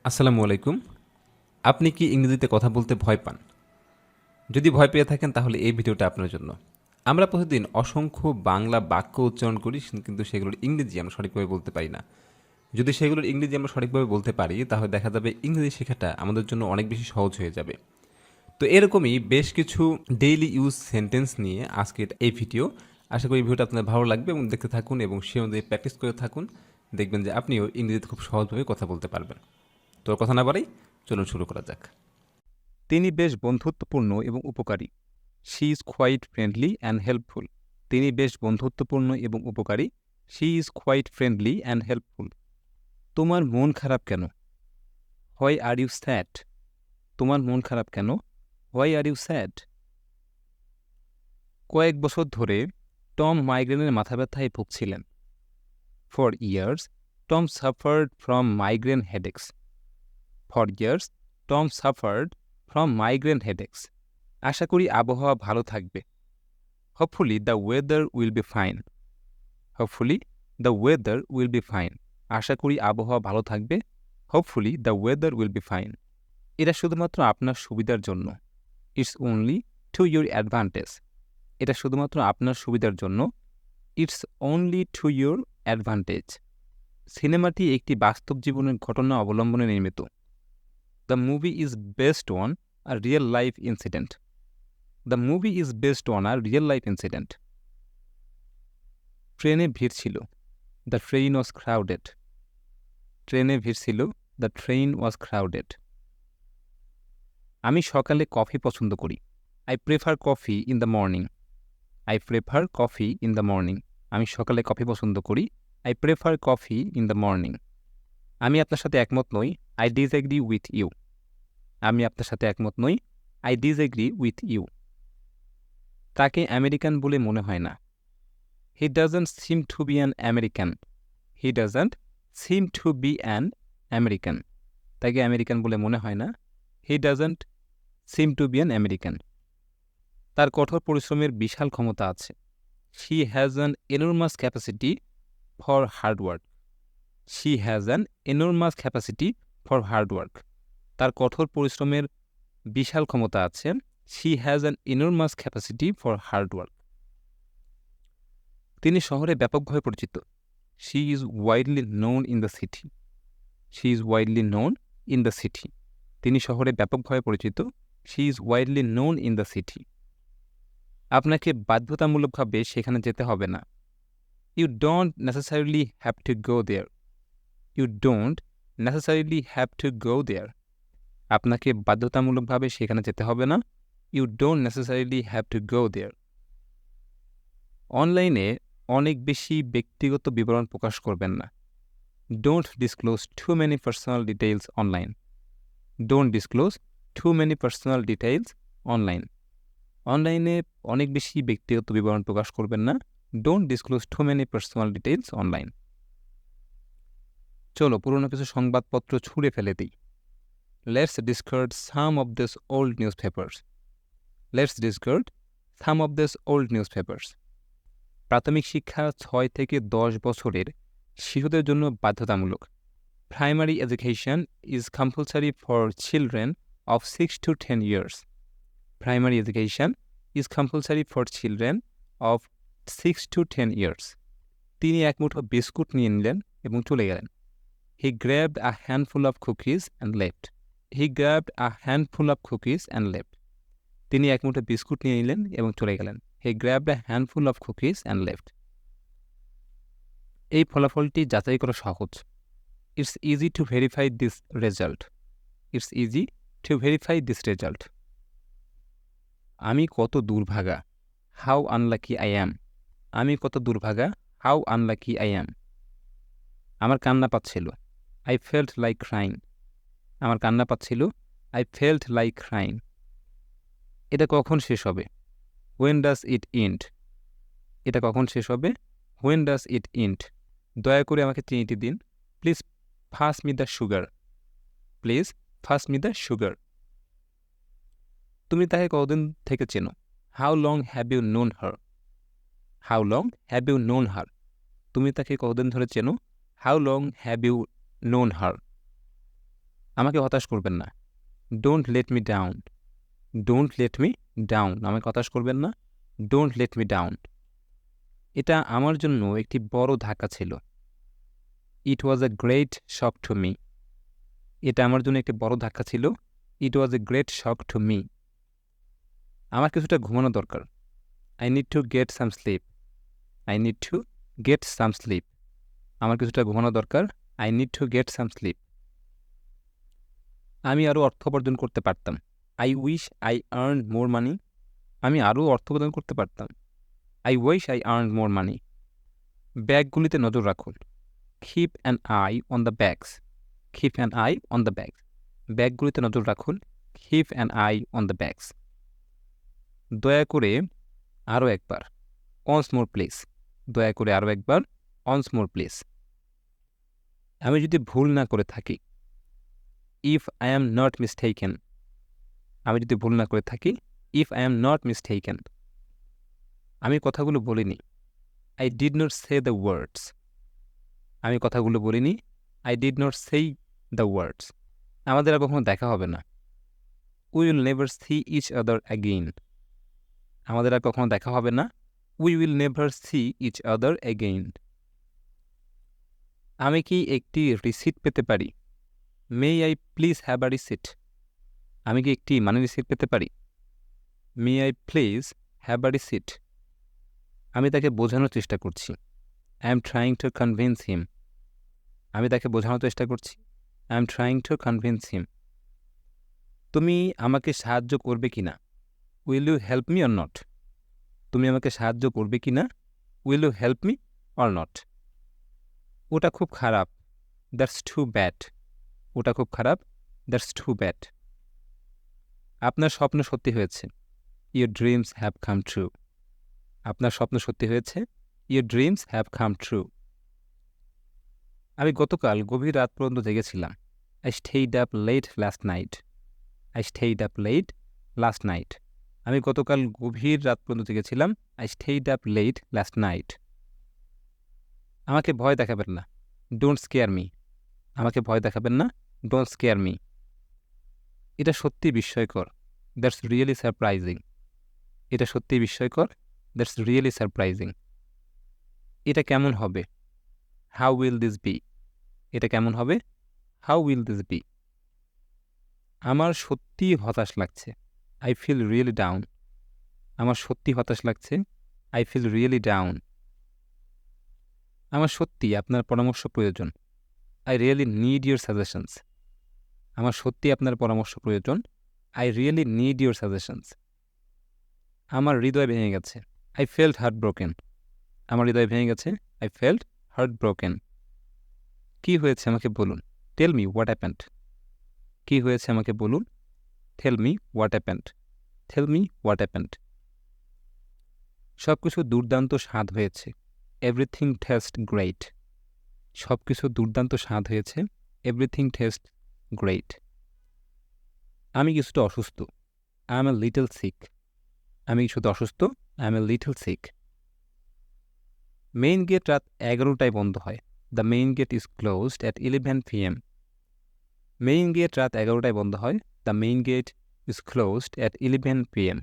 আসসালামু আলাইকুম। আপনি কি ইংরেজিতে কথা বলতে ভয় পান? যদি ভয় পেয়ে থাকেন তাহলে এই ভিডিওটা আপনার জন্য। আমরা প্রতিদিন অসংখ্য বাংলা বাক্য উচ্চারণ করি কিন্তু সেগুলোর ইংরেজি আমরা সঠিকভাবে বলতে পারি না। যদি সেগুলোর ইংরেজি আমরা সঠিকভাবে বলতে পারি তাহলে দেখা যাবে ইংরেজি শেখাটা আমাদের জন্য অনেক বেশি সহজ হয়ে যাবে। তো এরকমই বেশ কিছু ডেইলি ইউজ সেন্টেন্স নিয়ে আজকের এই ভিডিও। আশা করি ভিডিওটা আপনার ভালো লাগবে এবং দেখতে থাকুন এবং সে অনুযায়ী প্র্যাকটিস করে থাকুন। দেখবেন যে আপনিও ইংরেজিতে খুব সহজভাবে কথা বলতে পারবেন। তো আর কথা না বাড়াই, চলুন শুরু করা যাক। তিনি বেশ বন্ধুত্বপূর্ণ এবং উপকারী। She is quite friendly and helpful. তিনি বেশ বন্ধুত্বপূর্ণ এবং উপকারী। She is quite friendly and helpful. তোমার মন খারাপ কেন? Why are you sad? তোমার মন খারাপ কেন? Why are you sad? কয়েক বছর ধরে টম মাইগ্রেনের মাথা ব্যথায় ভুগছিলেন। For years Tom suffered from migraine headaches. For years Tom suffered from migraine headaches. আশা করি আবহাওয়া ভালো থাকবে। Hopefully the weather will be fine. Hopefully the weather will be fine. আশা করি আবহাওয়া ভালো থাকবে। Hopefully the weather will be fine. এটা শুধুমাত্র আপনার সুবিধার জন্য। It's only to your advantage. এটা শুধুমাত্র আপনার সুবিধার জন্য। It's only to your advantage. সিনেমাটি একটি বাস্তব জীবনের ঘটনা অবলম্বনে নির্মিত। The movie is based on a real life incident. The movie is based on a real life incident. ট্রেনে ভিড় ছিল। The train was crowded. ট্রেনে ভিড় ছিল। The train was crowded. আমি সকালে কফি পছন্দ করি। I prefer coffee in the morning. I prefer coffee in the morning. আমি সকালে কফি পছন্দ করি। I prefer coffee in the morning. আমি আপনার সাথে একমত নই। I disagree with you. আমি আপনার সাথে একমত নই। I disagree with you. তাকে আমেরিকান বলে মনে হয় না। He doesn't seem to be an American. He doesn't seem to be an American. তাকে আমেরিকান বলে মনে হয় না। He doesn't seem to be an American. তার কঠোর পরিশ্রমের বিশাল ক্ষমতা আছে। She has an enormous capacity for hard work. She has an enormous capacity for hard work. তার কঠোর পরিশ্রমের বিশাল ক্ষমতা আছে। She has an enormous capacity for hard work. তিনি শহরে ব্যাপকভাবে পরিচিত। She is widely known in the city. She is widely known in the city. তিনি শহরে ব্যাপকভাবে পরিচিত। She is widely known in the city. আপনাকে বাধ্যতামূলকভাবে সেখানে যেতে হবে না। You don't necessarily have to go there. You don't necessarily have to go there. আপনাকে বাধ্যতামূলকভাবে সেখানে যেতে হবে না। You don't necessarily have to go there. অনলাইনে অনেক বেশি ব্যক্তিগত বিবরণ প্রকাশ করবেন না। Don't disclose too many personal details online. Don't disclose too many personal details online. অনলাইনে অনেক বেশি ব্যক্তিগত বিবরণ প্রকাশ করবেন না। Don't disclose too many personal details online. চলো পুরোনো কিছু সংবাদপত্র ছুঁড়ে ফেলে দিই। Let's discard some of this old newspapers. Let's discard some of this old newspapers. প্রাথমিক শিক্ষা 6 থেকে 10 বছরের শিশুদের জন্য বাধ্যতামূলক। Primary education is compulsory for children of 6 to 10 years. Primary education is compulsory for children of 6 to 10 years. তিনি এক মুঠো বিস্কুট নিয়ে নিলেন এবং চলে গেলেন। He grabbed a handful of cookies and left. He grabbed a handful of cookies and left. তিনি এক মুঠো বিস্কুট নিয়ে নিলেন এবং চলে গেলেন। He grabbed a handful of cookies and left. এই ফলাফলটি যাচাই করা সহজ। It's easy to verify this result. It's easy to verify this result. আমি কত দুর্ভাগা। How unlucky I am. আমি কত দুর্ভাগা। How unlucky I am. আমার কান্না পাচ্ছিল। I felt like crying. আমার কান্না পাচ্ছিল। I felt like crying. এটা কখন শেষ হবে? When does it end? এটা কখন শেষ হবে? When does it end? দয়া করে আমাকে চিনিটি দিন। Please pass me the sugar. Please pass me the sugar. তুমি তাকে কতদিন থেকে চেনো? How long have you known her? How long have you known her? তুমি তাকে কতদিন ধরে চেনো? How long have you known her? আমাকে হতাশ করবেন না। Don't let me down. Don't let me down. আমাকে হতাশ করবেন না। Don't let me down. এটা আমার জন্য একটি বড় ধাক্কা ছিল। It was a great shock to me. এটা আমার জন্য একটি বড় ধাক্কা ছিল। It was a great shock to me. আমার কিছুটা ঘুমানো দরকার। I need to get some sleep. I need to get some sleep. আমার কিছুটা ঘুমানো দরকার। I need to get some sleep. আমি আরও অর্থ উপার্জন করতে পারতাম। I wish I earn more money. আমি আরও অর্থ উপার্জন করতে পারতাম। I wish I earn more money. ব্যাগগুলিতে নজর রাখুন। Keep an eye on the bags. Keep an eye on the bags. ব্যাগগুলিতে নজর রাখুন। Keep an eye on the bags. দয়া করে আরও একবার। Once more please. দয়া করে আরও একবার। Once more please. আমি যদি ভুল না করে থাকি। If I am not mistaken. আমি যদি ভুল না করে থাকি। If I am not mistaken. আমি কথাগুলো বলিনি। I did not say the words. আমি কথাগুলো বলিনি। I did not say the words. আমাদের আর কখনো দেখা হবে না। We will never see each other again. আমাদের আর কখনো দেখা হবে না। We will never see each other again. আমি কি একটি রিসিট পেতে পারি? May I please have a receipt. আমি কি একটি মানি রিসিট পেতে পারি? May I please have a receipt. আমি তাকে বোঝানোর চেষ্টা করছি। I am trying to convince him. আমি তাকে বোঝানোর চেষ্টা করছি। I am trying to convince him. তুমি আমাকে সাহায্য করবে কি না? Will you help me or not? তুমি আমাকে সাহায্য করবে কি না? Will you help me or not? ওটা খুব খারাপ। That's too bad. ওটা খুব খারাপ। That's too bad. আপনার স্বপ্ন সত্যি হয়েছে। Your dreams have come true. আপনার স্বপ্ন সত্যি হয়েছে। Your dreams have come true. আমি গতকাল গভীর রাত পর্যন্ত জেগেছিলাম। I stayed up late last night. I stayed up late last night. আমি গতকাল গভীর রাত পর্যন্ত জেগেছিলাম। I stayed up late last night. আমাকে ভয় দেখাবেন না। Don't scare me. আমাকে ভয় দেখাবেন না। Don't scare me. এটা সত্যি বিস্ময়কর। That's really surprising. এটা সত্যি বিস্ময়কর। That's really surprising. এটা কেমন হবে? How will this be? এটা কেমন হবে? How will this be? আমার সত্যিই হতাশ লাগছে। I feel really down. আমার সত্যি হতাশ লাগছে। I feel really down. আমার সত্যি আপনার পরামর্শ প্রয়োজন। I really need your suggestions. আমার সত্যি আপনার পরামর্শ প্রয়োজন। I really need your suggestions. আমার হৃদয় ভেঙে গেছে। I felt heart broken. আমার হৃদয় ভেঙে গেছে। I felt heart broken. কী হয়েছে আমাকে বলুন। Tell me what happened. কী হয়েছে আমাকে বলুন। Tell me what happened. Tell me what happened. সব কিছু দুর্দান্ত স্বাদ হয়েছে। Everything taste great. সব কিছু দুর্দান্ত স্বাদ হয়েছে। Everything taste great. আমি কিছুটা অসুস্থ। I am a little sick. আমি কিছুটা অসুস্থ। I am a little sick. Main gate রাত 11টায় বন্ধ হয়। The main gate is closed at 11 PM। Main gate রাত 11টায় বন্ধ হয়। The main gate is closed at 11 PM।